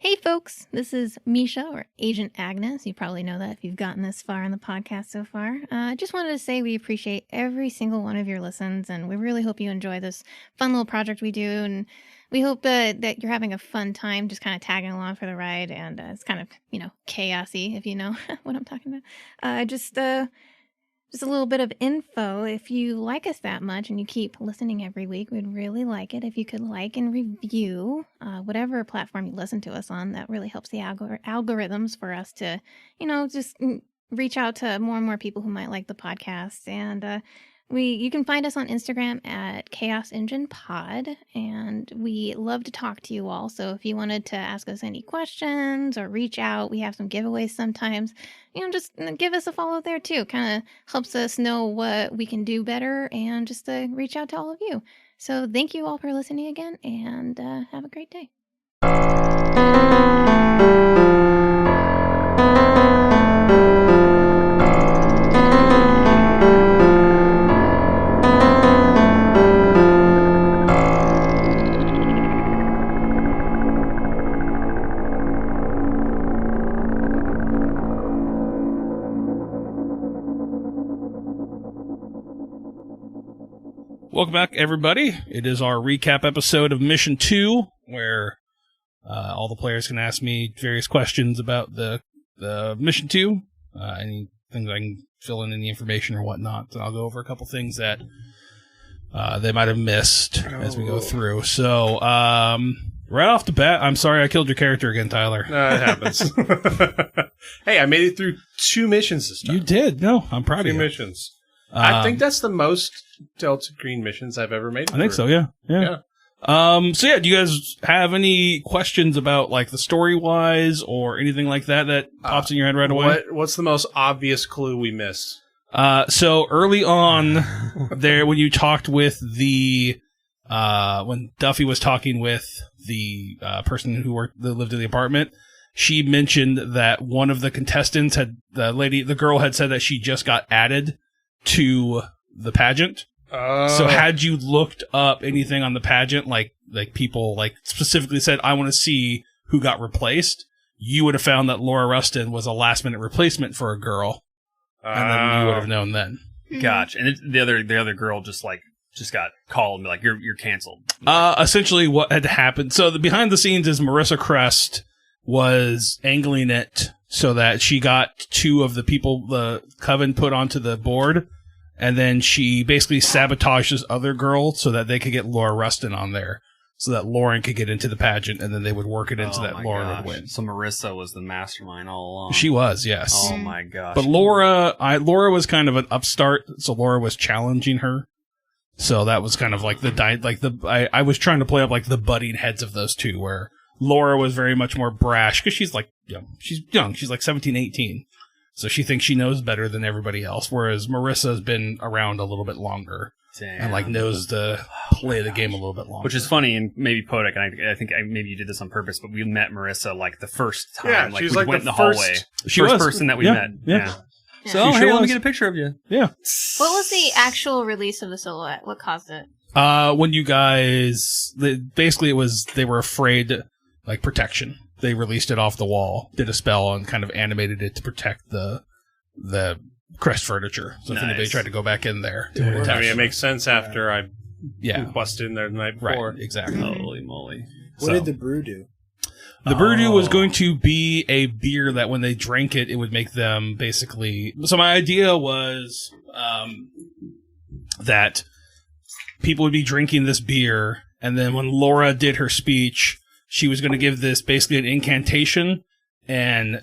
Hey folks, this is Misha, or Agent Agnes. You probably know that if you've gotten this far in the podcast so far. I just wanted to say we appreciate every single one of your listens, and we really hope you enjoy this fun little project we do, and we hope that you're having a fun time just kind of tagging along for the ride, and it's kind of, chaosy, if you know what I'm talking about. Just a little bit of info. If you like us that much and you keep listening every week, we'd really like it if you could like and review whatever platform you listen to us on. That really helps the algorithms for us to, just reach out to more and more people who might like the podcast. And you can find us on Instagram at Chaos Engine Pod, and we love to talk to you all. So if you wanted to ask us any questions or reach out, we have some giveaways sometimes. Just give us a follow there too. Kind of helps us know what we can do better and just to reach out to all of you. So thank you all for listening again, and have a great day. Welcome back, everybody. It is our recap episode of Mission 2, where all the players can ask me various questions about the Mission 2, any things I can fill in any information or whatnot. And I'll go over a couple things that they might have missed as we go through. So, right off the bat, I'm sorry I killed your character again, Tyler. It happens. Hey, I made it through 2 missions this time. You did. No, I'm proud of you. 2 missions. I think that's the most Delta Green missions I've ever made. I think so, yeah. Do you guys have any questions about, like, the story-wise or anything like that pops in your head right away? What's the most obvious clue we missed? So early on there, when you talked with when Duffy was talking with the person who lived in the apartment, she mentioned that one of the contestants the girl had said that she just got added to the pageant. So had you looked up anything on the pageant, like people like specifically said, I want to see who got replaced, you would have found that Laura Rustin was a last minute replacement for a girl. And then you would have known then. Gotcha. And the other girl just got called and be like, you're canceled. Essentially what had happened. So the behind the scenes is Marissa Crest was angling it so that she got 2 of the people the Coven put onto the board, and then she basically sabotaged this other girl so that they could get Laura Rustin on there, so that Lauren could get into the pageant, and then they would work it into that Lauren would win. So Marissa was the mastermind all along. She was, yes. Oh my gosh. But Laura was kind of an upstart, so Laura was challenging her. So that was kind of like I was trying to play up like the butting heads of those two, where Laura was very much more brash, because she's young. She's like 17, 18. So she thinks she knows better than everybody else, whereas Marissa's been around a little bit longer. Damn. And knows to play the game a little bit longer. Which is funny, and maybe Podek, and I think maybe you did this on purpose, but we met Marissa the first time. Yeah, she's we went in the hallway. She first was. person that we met. Yeah. So, hey, let me get a picture of you. Yeah. What was the actual release of the silhouette? What caused it? When you guys, basically they were afraid, protection. They released it off the wall, did a spell, and kind of animated it to protect the Crest furniture. So if anybody tried to go back in there. It makes sense after I busted in there the night before. Right, exactly. Holy moly. What did the brew do? The brew was going to be a beer that when they drank it, it would make them basically... So my idea was that people would be drinking this beer, and then when Laura did her speech, she was going to give this basically an incantation, and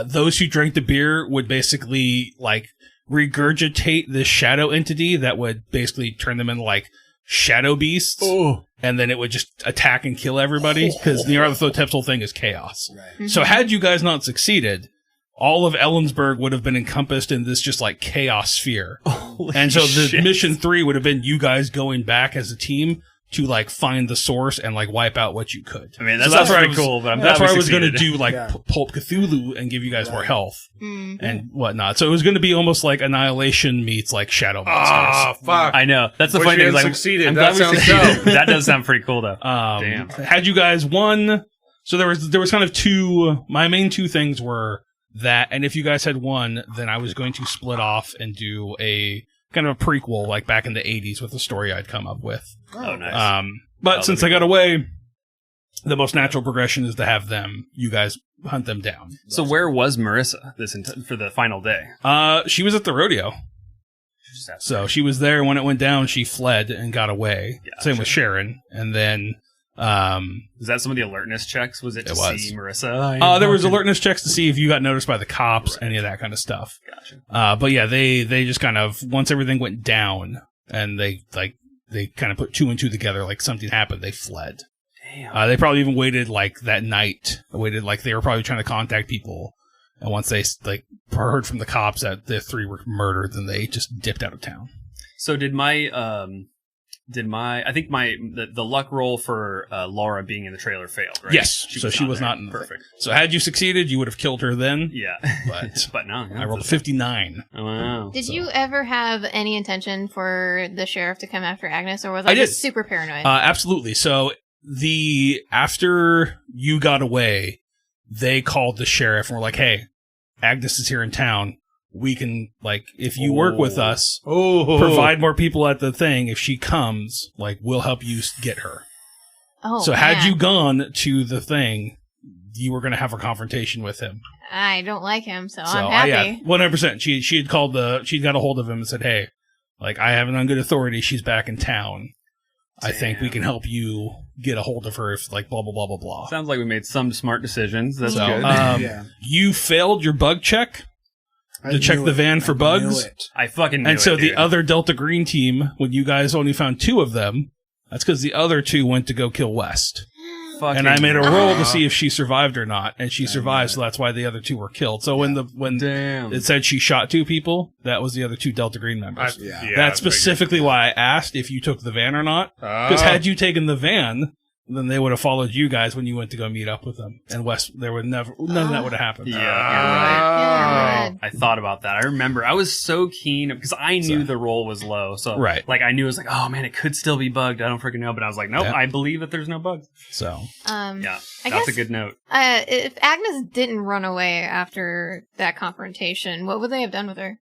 those who drank the beer would basically regurgitate this shadow entity that would basically turn them into shadow beasts. Oh. And then it would just attack and kill everybody, because the Nyarlathotep's whole thing is chaos. Right. Mm-hmm. So had you guys not succeeded, all of Ellensburg would have been encompassed in this just chaos sphere. And so the mission 3 would have been you guys going back as a team to find the source and wipe out what you could. I mean, that's pretty cool. But that's where I was going to do Pulp Cthulhu and give you guys more health and whatnot. So it was going to be almost like Annihilation meets Shadow Monsters. Oh fuck! I know that's the funny thing. Succeeded. I'm glad we succeeded. That does sound pretty cool though. Damn. Had you guys won, So there was kind of my main two things were that, and if you guys had one, then I was going to split off and do a kind of a prequel, like back in the 80s with a story I'd come up with. Oh, nice. But since I got away, the most natural progression is to have you guys hunt them down. So where was Marissa for the final day? She was at the rodeo. So she was there when it went down. She fled and got away. Yeah, same with Sharon. And then... was that some of the alertness checks? Was it to see Marissa? There was alertness checks to see if you got noticed by the cops, any of that kind of stuff. Gotcha. But yeah, they just kind of, once everything went down and they kind of put two and two together, like something happened, they fled. Damn. They probably even waited like that night, like they were probably trying to contact people. And once they heard from the cops that the three were murdered, then they just dipped out of town. So did I think the luck roll for Laura being in the trailer failed, right? Yes. She was not in perfect. So had you succeeded, you would have killed her then. Yeah. But no. I rolled a 59. Oh, wow. Did you ever have any intention for the sheriff to come after Agnes, or was I just super paranoid? Absolutely. So after you got away, they called the sheriff and were like, "Hey, Agnes is here in town. We can, if you work with us, provide more people at the thing. If she comes, we'll help you get her." Oh, so had you gone to the thing, you were going to have a confrontation with him. I don't like him, so I'm happy. 100%. She had she'd got a hold of him and said, "Hey, I have it on good authority. She's back in town. I think we can help you get a hold of her if blah, blah, blah, blah, blah." Sounds like we made some smart decisions. That's good. You failed your bug check to check the van for bugs. I fucking knew it. And so the dude. other Delta Green team, when you guys only found 2 of them, that's because the other 2 went to go kill West. And I made a roll to see if she survived or not, and she survived, so that's why the other 2 were killed. So when it said she shot 2 people, that was the other 2 Delta Green members. That's specifically why I asked if you took the van or not. Because had you taken the van, then they would have followed you guys when you went to go meet up with them. And West, there would none of that would have happened. Yeah, you're right. I thought about that. I remember I was so keen because I knew the roll was low. So I knew it was oh man, it could still be bugged. I don't freaking know. But I was like, nope, I believe that there's no bugs. So that's a good note. If Agnes didn't run away after that confrontation, what would they have done with her?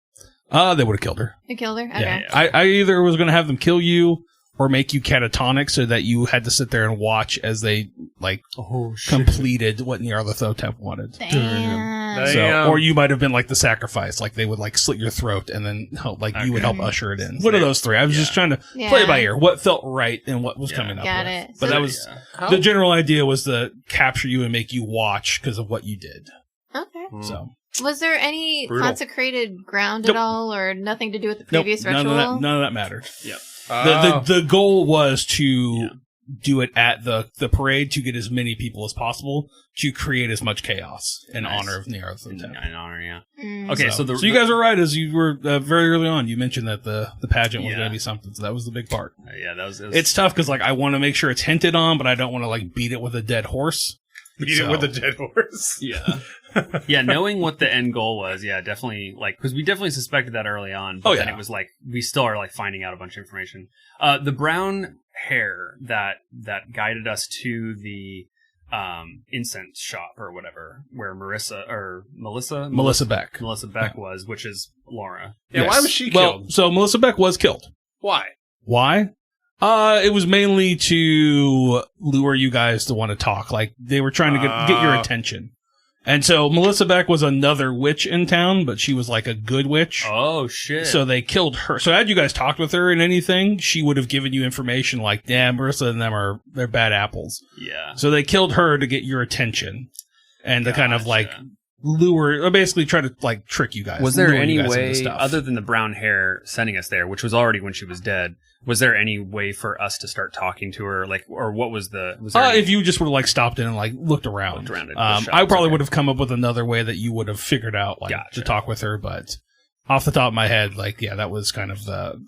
They would have killed her. They killed her? Okay. Yeah. I either was going to have them kill you or make you catatonic so that you had to sit there and watch as they completed what Nyarlathotep wanted. Damn. Or you might have been the sacrifice, they would slit your throat and then help, you would help usher it in. One of those 3. I was just trying to play it by ear, what felt right and what was coming up Got with. it. But that was the general idea was to capture you and make you watch because of what you did. Okay. So. Was there any consecrated ground at all, or nothing to do with the previous ritual? None of that mattered. Yep. The goal was to do it at the parade to get as many people as possible to create as much chaos in honor of Nyarlathotep. In honor, yeah. Okay, so you guys were right as you were very early on. You mentioned that the pageant was going to be something, so that was the big part. That was. It's tough because I want to make sure it's hinted on, but I don't want to beat it with a dead horse. Beat it with a dead horse. Yeah. Knowing what the end goal was, definitely, because we definitely suspected that early on, but then it was we still are, finding out a bunch of information. The brown hair that guided us to the, incense shop or whatever, where Melissa Beck was, which is Laura. Yeah, why was she killed? Well, so Melissa Beck was killed. Why? It was mainly to lure you guys to want to talk. They were trying to get your attention. And so Melissa Beck was another witch in town, but she was a good witch. Oh, shit. So they killed her. So had you guys talked with her and anything, she would have given you information damn, Marissa and them they're bad apples. Yeah. So they killed her to get your attention and to kind of lure, or basically try to trick you guys. Was there any way, other than the brown hair sending us there, which was already when she was dead, was there any way for us to start talking to her, or what was the? Was there if you just would have stopped in and looked around I probably would have come up with another way that you would have figured out to talk with her, but off the top of my head, that was kind of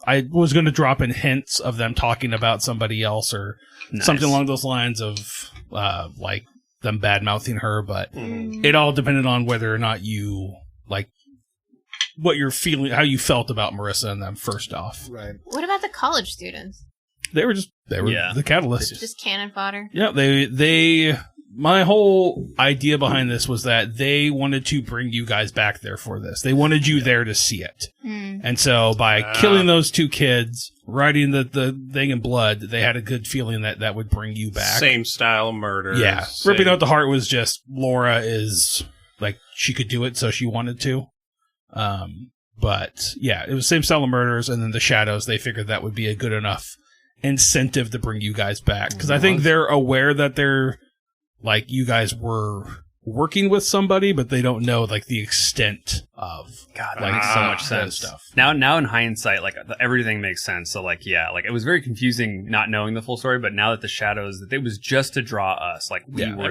I was going to drop in hints of them talking about somebody else or something along those lines of them bad mouthing her, but it all depended on whether or not you what you're feeling, how you felt about Marissa and them first off. Right. What about the college students? They were the catalyst. Just cannon fodder. Yeah, they my whole idea behind this was that they wanted to bring you guys back there for this. They wanted you there to see it. And so by killing those 2 kids, writing the thing in blood, they had a good feeling that would bring you back. Same style of murder. Yeah. Ripping out the heart was just Laura is like, she could do it, so she wanted to. But yeah, it was same style of murders, and then the shadows, they figured that would be a good enough incentive to bring you guys back. Because I think they're aware that they're, like, you guys were working with somebody, but they don't know, like, the extent of, God, that makes so much sense. Stuff. Now in hindsight, like, everything makes sense. So, like, yeah, like, it was very confusing not knowing the full story, but now that the shadows, that it was just to draw us, like, we were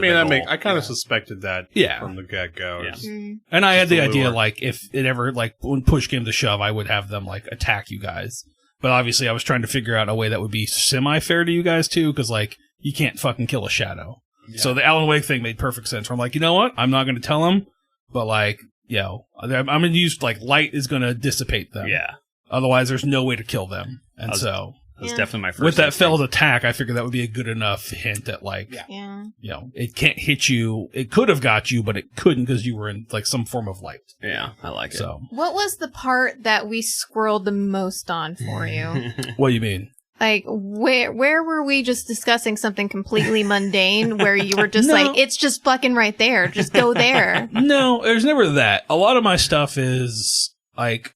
I kind of suspected that from the get-go. Yeah. And I had the idea, like, if it ever, like, when push came to shove, I would have them, like, attack you guys. But obviously I was trying to figure out a way that would be semi-fair to you guys, too, because, like, you can't fucking kill a shadow. Yeah. So the Alan Wake thing made perfect sense. Where I'm like, you know what? I'm not going to tell them, but like, I'm going to use, like, light is going to dissipate them. Yeah. Otherwise, there's no way to kill them. And that's definitely my first. With that failed attack, I figured that would be a good enough hint that, like, it can't hit you. It could have got you, but it couldn't because you were in, like, some form of light. Yeah, I like it. So, what was the part that we squirreled the most on for you? What do you mean? Like, where were we just discussing something completely mundane where you were just like, it's just fucking right there. Just go there. No, there's never that. A lot of my stuff is, like,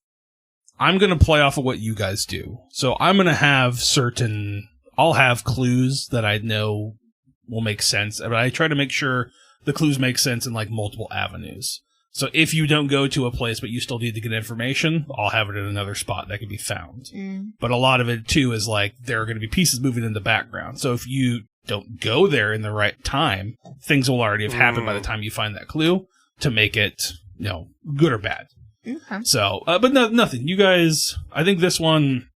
I'm going to play off of what you guys do. So I'm going to have I'll have clues that I know will make sense. But I try to make sure the clues make sense in, like, multiple avenues. So if you don't go to a place, but you still need to get information, I'll have it in another spot that can be found. But a lot of it, too, is like there are going to be pieces moving in the background. So if you don't go there in the right time, things will already have happened by the time you find that clue to make it, good or bad. Okay. So, but nothing. You guys, I think this one,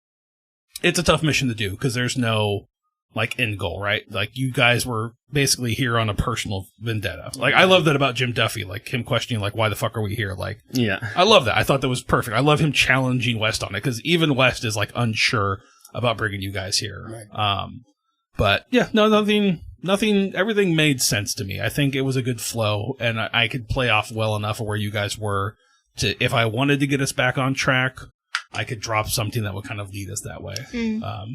it's a tough mission to do because there's no, like, end goal, right? Like, you guys were basically here on a personal vendetta. Like, I love that about Jim Duffy, like, him questioning, like, why the fuck are we here? Like, I love that. I thought that was perfect. I love him challenging West on it, because even West is, like, unsure about bringing you guys here. Right. But, yeah, no, nothing, everything made sense to me. I think it was a good flow, and I could play off well enough of where you guys were to, if I wanted to get us back on track, I could drop something that would kind of lead us that way.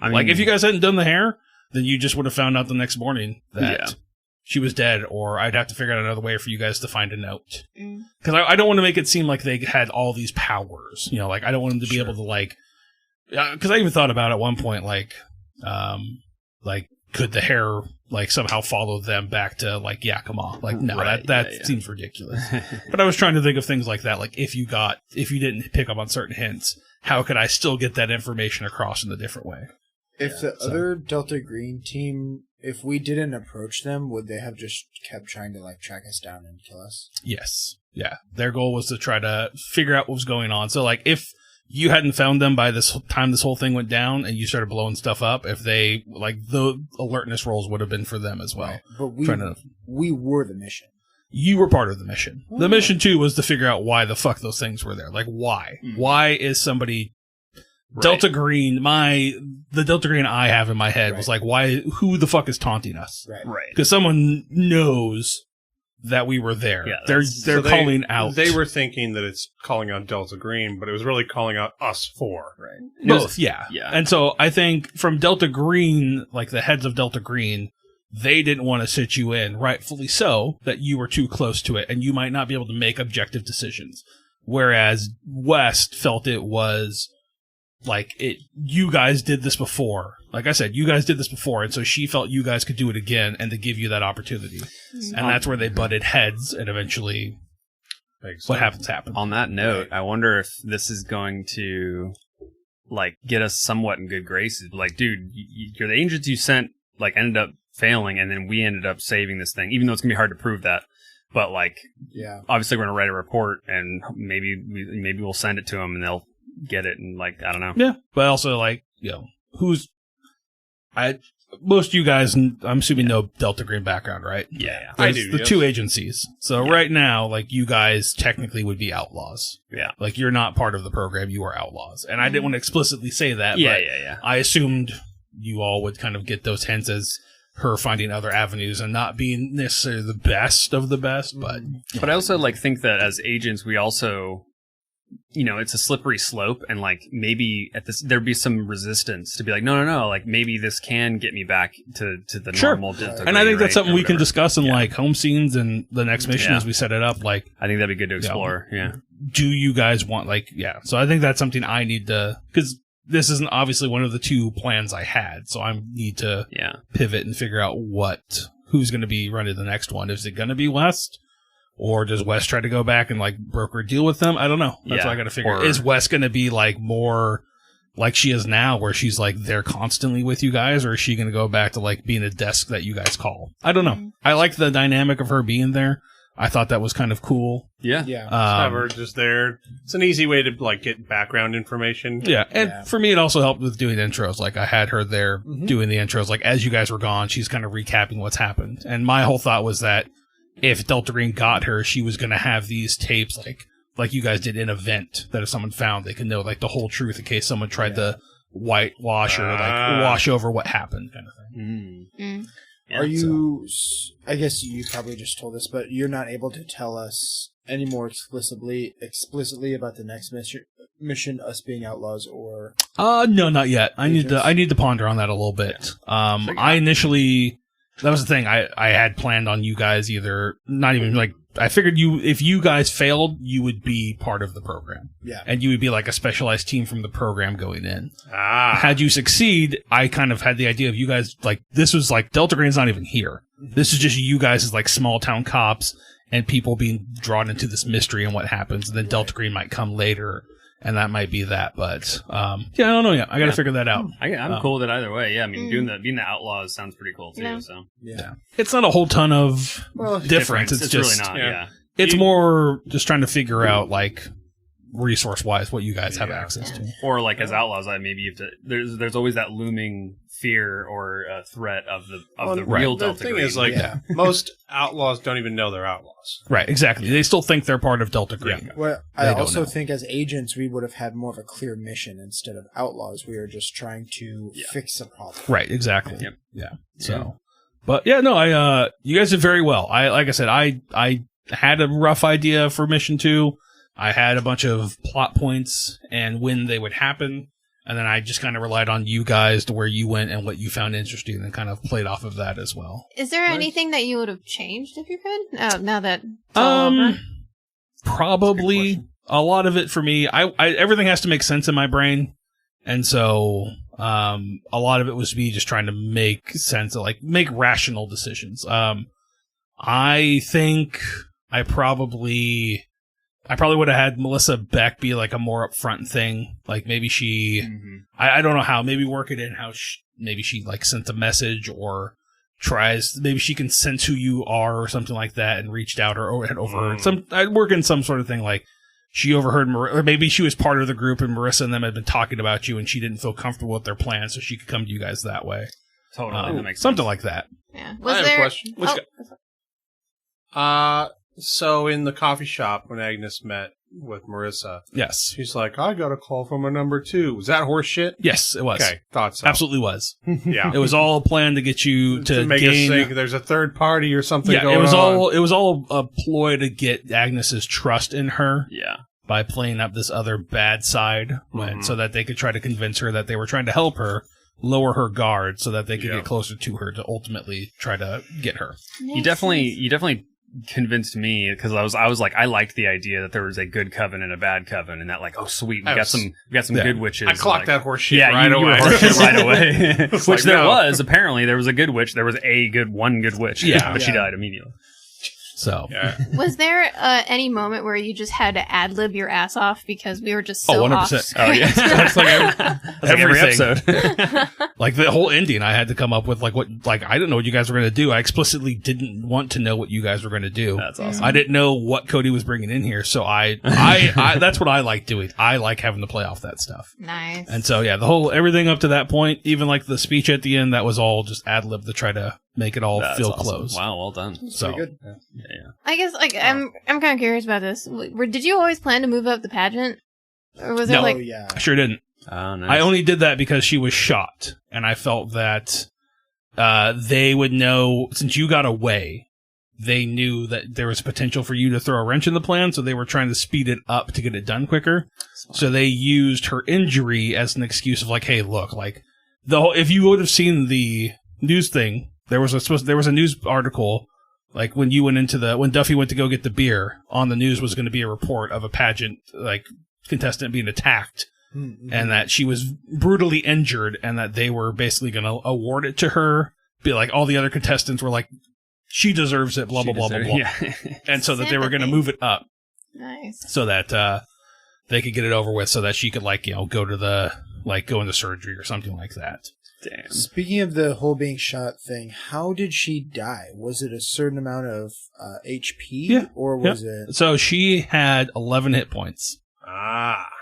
Like, if you guys hadn't done the hair, then you just would have found out the next morning that she was dead, or I'd have to figure out another way for you guys to find a note. Because I don't want to make it seem like they had all these powers. Like, I don't want them to be able to, like... Because I even thought about at one point, like, could the hair, like, somehow follow them back to, like, Yakima? Like, no, that seems ridiculous. But I was trying to think of things like that. Like, if you didn't pick up on certain hints, how could I still get that information across in a different way? If the other Delta Green team, if we didn't approach them, would they have just kept trying to, like, track us down and kill us? Yes. Yeah. Their goal was to try to figure out what was going on. So, like, if you hadn't found them by this time this whole thing went down and you started blowing stuff up, if they, like, the alertness rolls would have been for them as well. Right. But we were the mission. You were part of the mission. The mission, too, was to figure out why the fuck those things were there. Like, why? Why is somebody... Delta Green, the Delta Green I have in my head was like, who the fuck is taunting us? Right. Because someone knows that we were there. Yeah, they're calling out. They were thinking that it's calling out Delta Green, but it was really calling out us four. Right. Both, yeah. And so I think from Delta Green, like the heads of Delta Green, they didn't want to sit you in, rightfully so, that you were too close to it and you might not be able to make objective decisions. Whereas West felt it was... like, you guys did this before. Like I said, you guys did this before, and so she felt you guys could do it again and to give you that opportunity. And that's where they butted heads, and eventually what happens. On that note, I wonder if this is going to, like, get us somewhat in good graces. Like, dude, you're the agents you sent, like, ended up failing, and then we ended up saving this thing, even though it's going to be hard to prove that. But, like, obviously we're going to write a report, and maybe we'll send it to them, and they'll get it, and, like, I don't know. Yeah, but also, like, most of you guys, I'm assuming, know Delta Green background, right? Yeah. I do. The two agencies. So right now, like, you guys technically would be outlaws. Yeah. Like, you're not part of the program, you are outlaws. And I didn't want to explicitly say that, but I assumed you all would kind of get those hints as her finding other avenues and not being necessarily the best of the best, but I also like think that as agents, we also, it's a slippery slope, and like maybe at this there'd be some resistance to be like, no, like maybe this can get me back to the normal. And I think that's something we can discuss in like home scenes and the next mission as we set it up. Like, I think that'd be good to explore. Do you guys want So I think that's something I need to, because this isn't obviously one of the two plans I had, so I need to pivot and figure out who's going to be running the next one. Is it going to be West? Or does Wes try to go back and like broker a deal with them? I don't know. That's what I got to figure. Is Wes going to be like more like she is now, where she's like there constantly with you guys, or is she going to go back to like being a desk that you guys call? I don't know. I like the dynamic of her being there. I thought that was kind of cool. Yeah. Have her just there. It's an easy way to like get background information. Yeah, and for me, it also helped with doing intros. Like I had her there doing the intros. Like as you guys were gone, she's kind of recapping what's happened. And my whole thought was that if Delta Green got her, she was going to have these tapes like you guys did in Event, that if someone found, they could know like the whole truth in case someone tried to whitewash or like wash over what happened, kind of thing. Yeah, are you? I guess you probably just told us, but you're not able to tell us any more explicitly about the next mission, us being outlaws, or no, not yet. Agents? I need to ponder on that a little bit. I initially. That was the thing. I had planned on you guys either not even like I figured if you guys failed, you would be part of the program. Yeah. And you would be like a specialized team from the program going in. Had you succeed, I kind of had the idea of you guys like this was like Delta Green's not even here. This is just you guys as like small town cops and people being drawn into this mystery and what happens, and then Delta Green might come later. And that might be that, but I don't know yet. I got to figure that out. I'm cool with it either way. Yeah, I mean, being the outlaws sounds pretty cool too. So it's not a whole ton of difference. It's just really not. Yeah, it's more just trying to figure out like resource wise what you guys have access to, or like as outlaws, maybe you have to. There's always that looming fear or threat of the real Delta Green. The thing is, like, most outlaws don't even know they're outlaws. Right, exactly. They still think they're part of Delta Green. Yeah. Well, I also think as agents, we would have had more of a clear mission instead of outlaws. We were just trying to fix a problem. Right, exactly. Yep. Yeah. So, but you guys did very well. Like I said, I had a rough idea for mission 2. I had a bunch of plot points and when they would happen. And then I just kind of relied on you guys to where you went and what you found interesting and kind of played off of that as well. Is there anything that you would have changed if you could? Now that it's all over? Probably a lot of it for me. I everything has to make sense in my brain. And so a lot of it was me just trying to make sense of like make rational decisions. I think I probably would have had Melissa Beck be like a more upfront thing. Like maybe she, I don't know how, maybe work it in how maybe she like sent a message or maybe she can sense who you are or something like that and reached out or had overheard I'd work in some sort of thing like she overheard, or maybe she was part of the group and Marissa and them had been talking about you and she didn't feel comfortable with their plan so she could come to you guys that way. Totally. That makes something sense. like that. Yeah. I have a question. So in the coffee shop when Agnes met with Marissa, yes, she's like, "I got a call from a number 2." Was that horse shit? Yes, it was. Okay, thought so. Absolutely was. Yeah, it was all a plan to get you to make gain, us think there's a third party or something. Yeah, going it was all a ploy to get Agnes's trust in her. Yeah, by playing up this other bad side, so that they could try to convince her that they were trying to help her. Lower her guard so that they could get closer to her to ultimately try to get her. You definitely convinced me because I was like I liked the idea that there was a good coven and a bad coven and that like oh sweet we got some good witches. I clocked that horse shit right you away. Were horse shit right away. Which like, there was apparently there was a good witch. There was one good witch. But she died immediately. So, was there any moment where you just had to ad lib your ass off because we were just so 100%. off? Oh yeah, that's like every episode. Like the whole ending, I had to come up with I didn't know what you guys were going to do. I explicitly didn't want to know what you guys were going to do. That's awesome. I didn't know what Cody was bringing in here, so I that's what I like doing. I like having to play off that stuff. Nice. And so everything up to that point, even like the speech at the end, that was all just ad lib to try to make it all feel close. Wow, well done. So good. Yeah. I guess I'm kind of curious about this. Did you always plan to move up the pageant, or was it I sure didn't. Oh, nice. I only did that because she was shot, and I felt that they would know, since you got away, they knew that there was potential for you to throw a wrench in the plan, so they were trying to speed it up to get it done quicker. So they used her injury as an excuse of like, hey, look, like if you would have seen the news thing, there was a news article, like when Duffy went to go get the beer, on the news was going to be a report of a pageant like contestant being attacked. Mm-hmm. And that she was brutally injured, and that they were basically going to award it to her. Be like, all the other contestants were like, she deserves it, blah, blah, blah, blah, blah. Yeah. And so that they were going to move it up. Nice. So that they could get it over with, so that she could, like, go into surgery or something like that. Damn. Speaking of the whole being shot thing, how did she die? Was it a certain amount of HP? Yeah. Or was it... So she had 11 hit points.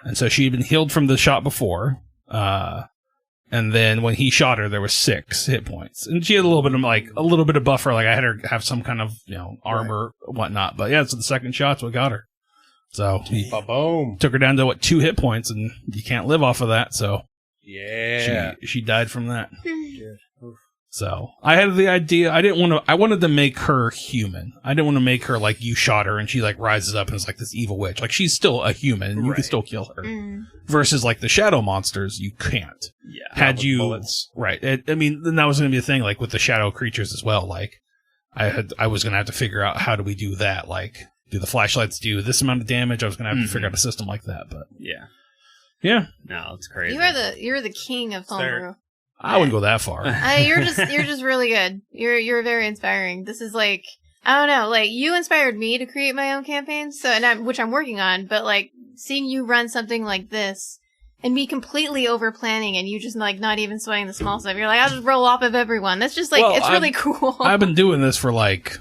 And so she had been healed from the shot before. And then when he shot her, there was 6 hit points. And she had a little bit of buffer. Like I had her have some kind of, armor, whatnot. But yeah, so the second shot's what got her. So he took her down to 2 hit points, and you can't live off of that. So yeah, she died from that. So I had the idea. I wanted to make her human. I didn't want to make her like you shot her and she like rises up and is like this evil witch. Like she's still a human and you can still kill her. Versus like the shadow monsters, you can't. Yeah. Had you bullets. Right. Then that was going to be a thing like with the shadow creatures as well. Like I was going to have to figure out how do we do that. Like do the flashlights do this amount of damage? I was going to have to figure out a system like that. But yeah. No, it's crazy. You're the king of homebrew. I wouldn't go that far. You're just really good. You're very inspiring. This is like, I don't know, like you inspired me to create my own campaigns, which I'm working on. But like seeing you run something like this and me completely over planning, and you just like not even sweating the small stuff. You're like, I'll just roll off of everyone. That's just like it's really cool. I've been doing this for like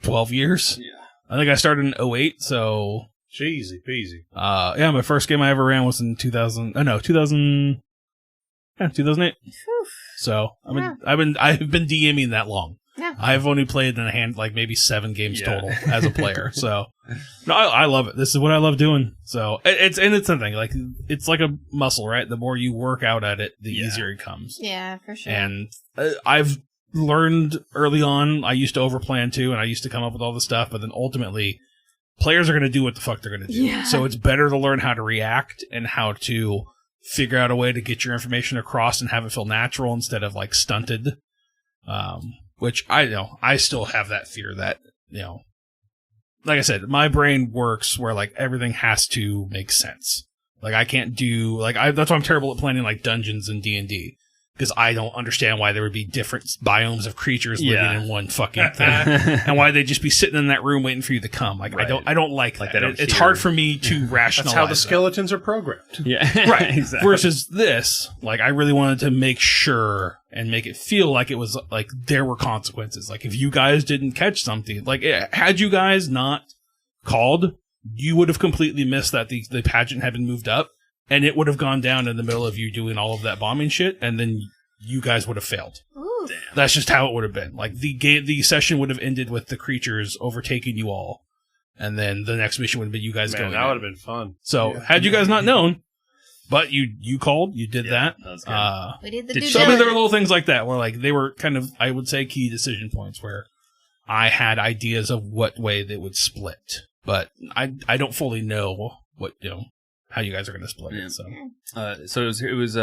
12 years. Yeah, I think I started in 2008, so easy peasy. Yeah, my first game I ever ran was in 2000. Yeah, 2008. So I've been DMing that long. Yeah. I've only played in maybe 7 games total as a player. So no, I love it. This is what I love doing. So it's something like it's like a muscle, right? The more you work out at it, the easier it comes. Yeah, for sure. And I've learned early on. I used to overplan too, and I used to come up with all the stuff. But then ultimately, players are going to do what the fuck they're going to do. Yeah. So it's better to learn how to react and how to figure out a way to get your information across and have it feel natural instead of like stunted. Which I still have that fear that, like I said, my brain works where like everything has to make sense. Like I can't do that's why I'm terrible at planning like dungeons in D&D. Because I don't understand why there would be different biomes of creatures living in one fucking thing, and why they'd just be sitting in that room waiting for you to come. Like I don't like that. It's hard for me to rationalize. That's how the skeletons are programmed. Yeah, right. Exactly. Versus this, like I really wanted to make sure and make it feel like it was like there were consequences. Like if you guys didn't catch something, like had you guys not called, you would have completely missed that the pageant had been moved up. And it would have gone down in the middle of you doing all of that bombing shit, and then you guys would have failed. Ooh. Damn. That's just how it would have been. Like the session would have ended with the creatures overtaking you all, and then the next mission would have been you guys going. That would have been fun. So had you guys not known, but you called, you did that. That was good. We did the due So I mean, there were diligence. little things like that where like they were kind of, I would say, key decision points where I had ideas of what way they would split, but I don't fully know what how you guys are going to split it. So it was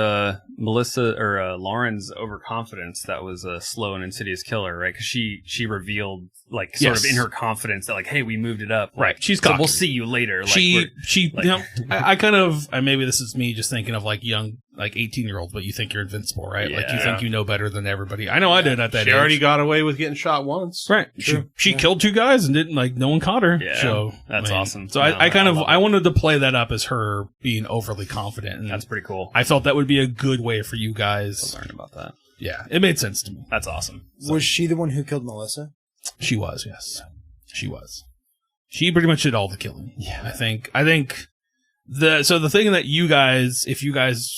Melissa or Lauren's overconfidence that was a slow and insidious killer, right? Because she revealed like sort of in her confidence that like, hey, we moved it up, right? She's so cocky. we'll see you later. Like, she I kind of maybe this is me just thinking of like young like 18-year-olds, but you think you're invincible, right? Like you think you know better than everybody. I know I did at that age. She already got away with getting shot once, right? She killed 2 guys and didn't no one caught her. Yeah, so that's awesome. So I wanted to play that up as her being overly confident, and that's pretty cool. I felt that would be a good way for you guys to learn about that. Yeah, it made sense to me. That's awesome. So. Was she the one who killed Melissa? She was, yes. She was. She pretty much did all the killing. Yeah. I think the thing that you guys, if you guys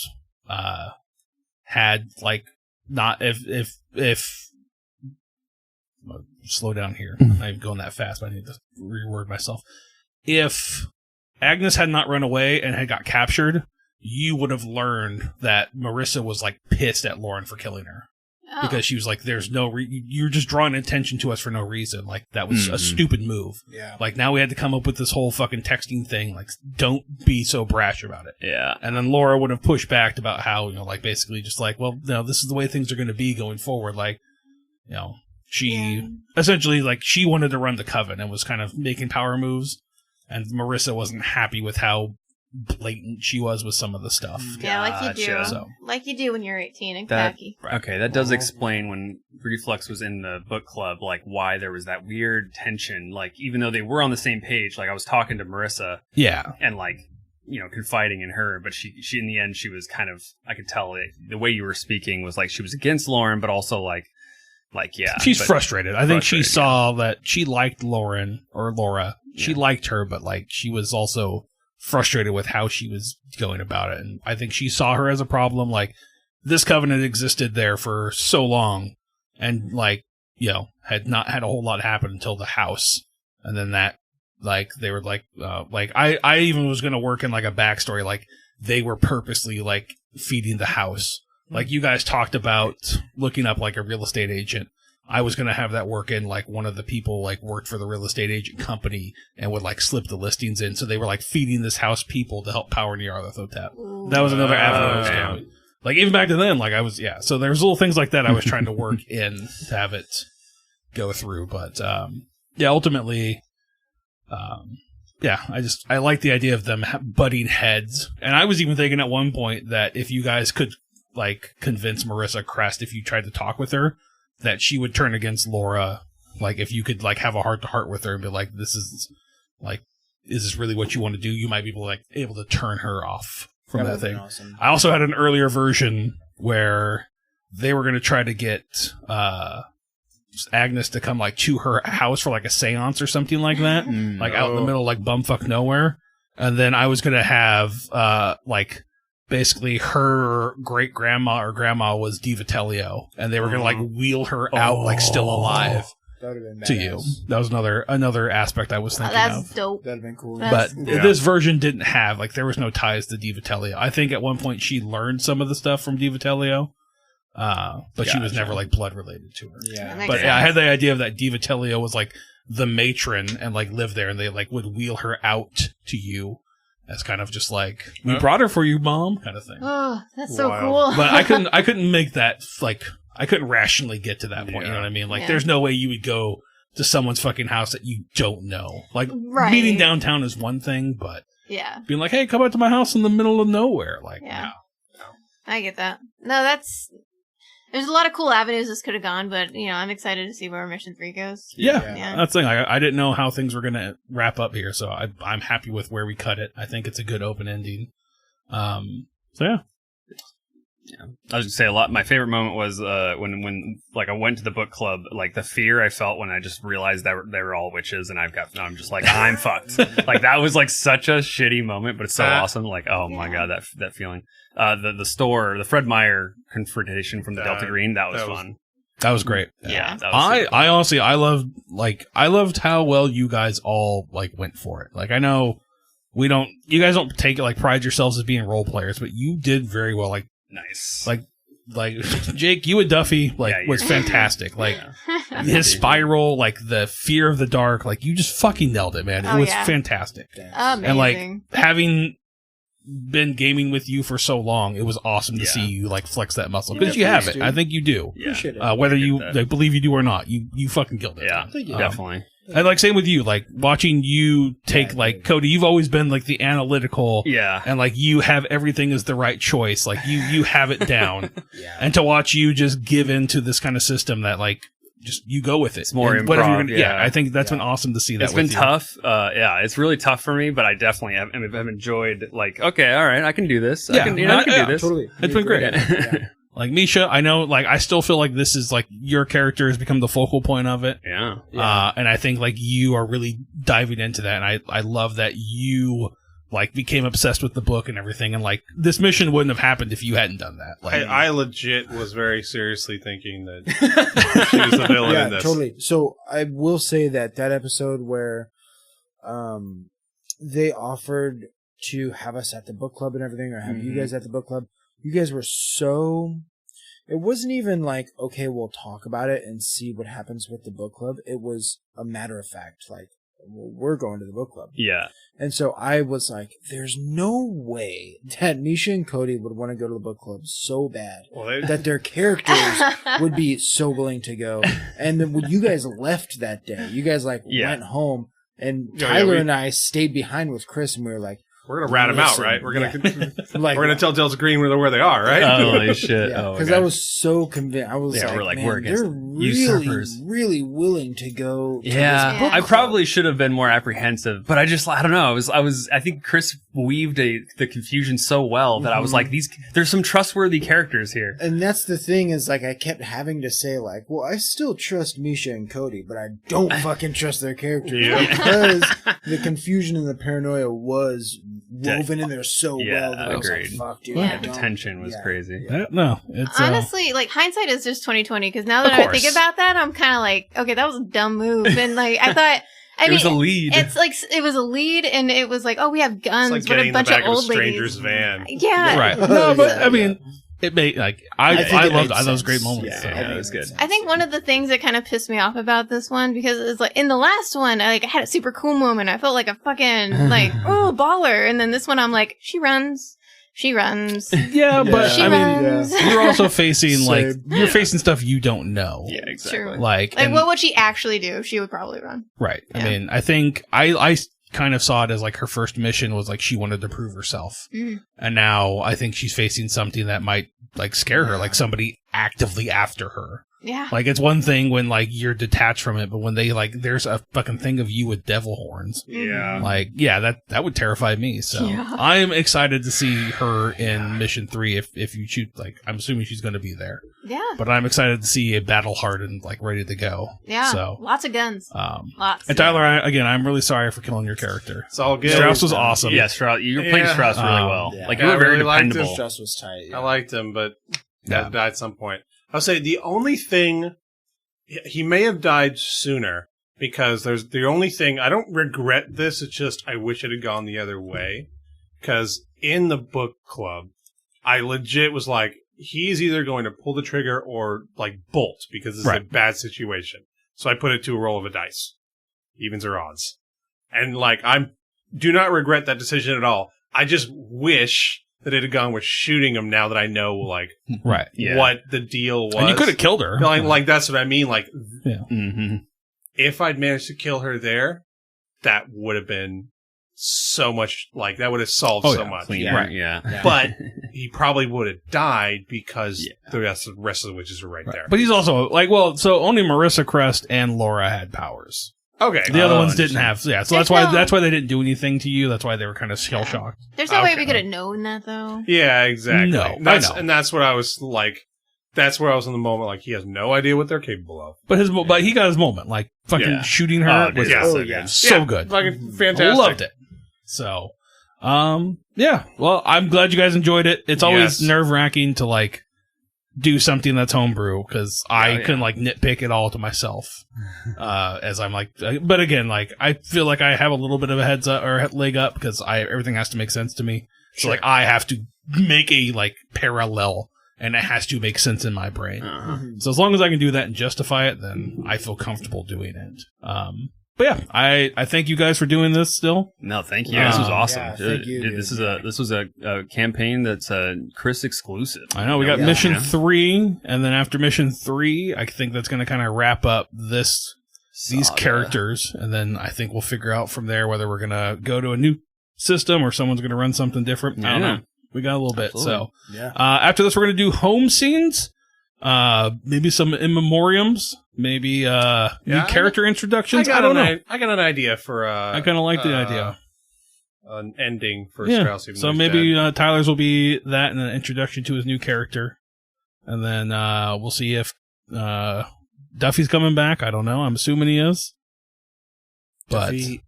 had like not if slow down here. I'm going that fast, but I need to reword myself. If Agnes had not run away and had got captured, you would have learned that Marissa was like pissed at Lauren for killing her. because she was like, "There's no you're just drawing attention to us for no reason." Like that was a stupid move. Yeah. Like now we had to come up with this whole fucking texting thing. Like, don't be so brash about it. Yeah. And then Laura would have pushed back about how, you know, like basically just like, well, no, this is the way things are going to be going forward. Like, you know, she essentially like she wanted to run the coven and was kind of making power moves, and Marissa wasn't happy with how blatant she was with some of the stuff. Yeah, like you do. So. Like you do when you're 18 and That- cocky. Okay, that does explain when Reflux was in the book club, like why there was that weird tension. Like even though they were on the same page, like I was talking to Marissa, Yeah. and like, you know, confiding in her, but she in the end she was kind of, I could tell the way you were speaking was like she was against Lauren, but also like yeah, she's frustrated. I think she frustrated, saw that she liked Lauren or Laura. She liked her, but like she was also frustrated with how she was going about it. And I think she saw her as a problem. Like this covenant existed there for so long and like, you know, had not had a whole lot happen until the house. And then that, like, they were like I even was going to work in like a backstory. Like they were purposely like feeding the house. Like you guys talked about looking up like a real estate agent. I was going to have that work in like one of the people like worked for the real estate agent company and would like slip the listings in. So they were like feeding this house people to help power Nyarlathotep. That was another avenue I was going. Like even back to then, like I was, so there's little things like that I was trying to work in to have it go through. But ultimately, I like the idea of them butting heads. And I was even thinking at one point that if you guys could like convince Marissa Crest, if you tried to talk with her, that she would turn against Laura. Like if you could like have a heart to heart with her and be like, this is like, is this really what you want to do? You might be able to turn her off from that thing. Awesome. I also had an earlier version where they were going to try to get Agnes to come like to her house for like a seance or something like that, like out in the middle, like bumfuck nowhere. And then I was going to have like basically her great grandma or grandma was Divitelio, and they were going to like wheel her out like still alive to you. That was another aspect I was thinking of. That's dope. That'd been cool. But this version didn't have, like, there was no ties to Divitelio. I think at one point she learned some of the stuff from Divitelio, but she was never like blood related to her. Yeah. But I had the idea of that Divitelio was like the matron and like lived there, and they like would wheel her out to you. That's kind of just like, we brought her for you, Mom, kind of thing. Oh, that's so cool. But I couldn't make that, like, I couldn't rationally get to that point, you know what I mean? Like, there's no way you would go to someone's fucking house that you don't know. Like, meeting downtown is one thing, but being like, hey, come out to my house in the middle of nowhere. Like, no. I get that. No, there's a lot of cool avenues this could have gone, but, you know, I'm excited to see where Mission 3 goes. Yeah. That's the thing. I didn't know how things were going to wrap up here, so I'm happy with where we cut it. I think it's a good open ending. So, yeah. Yeah, I was gonna say my favorite moment was when like I went to the book club, like the fear I felt when I just realized that they were all witches, and I'm just like, I'm fucked. Like that was like such a shitty moment, but it's so awesome. Like, oh my god, that feeling. The Fred Meyer confrontation from the Delta Green, that was fun. That was great. Yeah. That was I honestly, I loved how well you guys all like went for it. Like I know you guys don't take it like pride yourselves as being role players, but you did very well. Like, nice. Like Jake, you and Duffy, was fantastic. Like his spiral, like the fear of the dark, like you just fucking nailed it, man. It was fantastic. Amazing. And like having been gaming with you for so long, it was awesome to see you like flex that muscle because you have it. I think you do. Yeah. Whether you believe you do or not, you fucking killed it. Yeah, definitely. And like same with you, like watching you take like Cody, you've always been like the analytical, and like you have everything is the right choice, like you have it down, and to watch you just give into this kind of system that like just you go with it. It's more improv. I think that's been awesome to see that. It's been tough. It's really tough for me, but I definitely have enjoyed. Like, okay, all right, I can do this. I can do this. Totally. It's been great. Like Misha, I know, like I still feel like this is like your character has become the focal point of it. Yeah. And I think like you are really diving into that, and I love that you like became obsessed with the book and everything, and like this mission wouldn't have happened if you hadn't done that. Like I legit was very seriously thinking that she was the villain in this. Totally. So I will say that episode where they offered to have us at the book club and everything, or have you guys at the book club, you guys were so... it wasn't even like, okay, we'll talk about it and see what happens with the book club. It was a matter of fact, like, well, we're going to the book club. Yeah. And so I was like, there's no way that Misha and Cody would want to go to the book club so bad that their characters would be so willing to go. And then when you guys left that day, you guys went home, and Tyler and I stayed behind with Chris, and we were like, we're gonna rat them out, right? We're gonna tell Delta Green where they are, right? Holy shit! Because I was so convinced. I was like, man, they're really willing to go. Yeah, I probably should have been more apprehensive, but I don't know. I think Chris weaved the confusion so well that I was like, there's some trustworthy characters here. And that's the thing is, like, I kept having to say, like, well, I still trust Misha and Cody, but I don't fucking trust their characters because the confusion and the paranoia was woven in there so well that I was like, fuck, dude. Yeah. The tension was crazy. It's honestly, like, hindsight is just 2020, because now that I think about that, I'm kind of like, okay, that was a dumb move. And, like, I thought... It was a lead. It's like, it was a lead, and it was like, oh, we have guns, it's like but a bunch of old stranger's van. Yeah. Right. No, but, I mean... It made, like, I loved those great moments. Yeah, it was good. I think one of the things that kind of pissed me off about this one, because it's like, in the last one, I had a super cool moment. I felt like a fucking, like, oh, baller. And then this one, I'm like, she runs. Yeah, but, she I mean, runs. you're also facing, like, you're facing stuff you don't know. Yeah, exactly. True. Like, what would she actually do? She would probably run. Right. Yeah. I mean, I think, I kind of saw it as like her first mission was like she wanted to prove herself. And now I think she's facing something that might like scare her, like somebody actively after her. Yeah. Like, it's one thing when like you're detached from it, but when they like there's a fucking thing of you with devil horns. Yeah. Like, yeah, that would terrify me. So I'm excited to see her in mission 3 if you shoot, like, I'm assuming she's going to be there. Yeah. But I'm excited to see a battle hardened, like, ready to go. Yeah. So lots of guns. Lots. And Tyler, I'm really sorry for killing your character. It's all good. Strauss was awesome. Yeah, Strauss. You were playing Strauss really well. Yeah. Like, you were very dependable. Strauss was tight. I liked him, but he died at some point. I'll say the only thing, he may have died sooner, because there's the only thing, I don't regret this, it's just I wish it had gone the other way. Because in the book club, I legit was like, he's either going to pull the trigger or, like, bolt, because this is a bad situation. So I put it to a roll of a dice. Evens or odds. And, like, do not regret that decision at all. I just wish that it had gone with shooting him now that I know, like, what the deal was. And you could have killed her. Like, that's what I mean. Like, Mm-hmm. if I'd managed to kill her there, that would have been so much, like, that would have solved so much. Cleaner, Right. Yeah. But he probably would have died because the rest of the witches are right there. But he's also, like, well, so only Marissa Crest and Laura had powers. Okay. The other ones didn't have, so that's why they didn't do anything to you. That's why they were kind of shell shocked. There's no way we could have known that, though. Yeah, exactly. No, and that's what I was like. That's where I was in the moment. Like, he has no idea what they're capable of. But he got his moment. Like, fucking shooting her was so good. Fucking fantastic. Loved it. So, yeah. Well, I'm glad you guys enjoyed it. It's always nerve-wracking to, like, do something that's homebrew, because I couldn't, like, nitpick it all to myself. As I'm like, but again, like, I feel like I have a little bit of a heads up or leg up, because everything has to make sense to me. So, like, I have to make a, like, parallel, and it has to make sense in my brain. So as long as I can do that and justify it, then I feel comfortable doing it. But yeah, I thank you guys for doing this still. No, thank you. This was awesome. Yeah, thank you, This was a campaign that's Chris exclusive. I know we got mission 3, and then after mission 3, I think that's going to kind of wrap up these characters, and then I think we'll figure out from there whether we're going to go to a new system or someone's going to run something different. I don't know. We got a little bit. So after this, we're going to do home scenes, maybe some in memoriams, maybe new character introductions. I don't know. I got an idea for I kind of like the idea. An ending for Strauss. So maybe Tyler's will be that and an introduction to his new character. And then we'll see if Duffy's coming back. I don't know. I'm assuming he is. But Duffy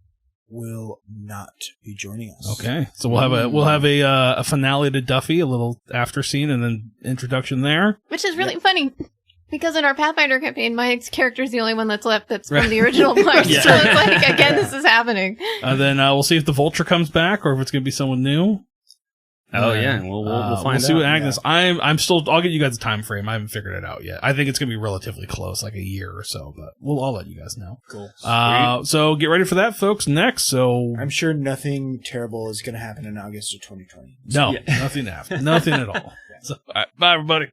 will not be joining us. Okay, so we'll have a finale to Duffy, a little after scene, and then introduction there, which is really funny because in our Pathfinder campaign, my character is the only one that's left that's from the original part. So it's like, again, this is happening. And then we'll see if the Vulture comes back or if it's going to be someone new. Oh yeah, we'll find out. We'll see what Agnes. Yeah. I'll get you guys a time frame. I haven't figured it out yet. I think it's gonna be relatively close, like a year or so. But I'll let you guys know. Cool. So get ready for that, folks. Next, so I'm sure nothing terrible is gonna happen in August of 2020. No, nothing at all. So, all right, bye everybody.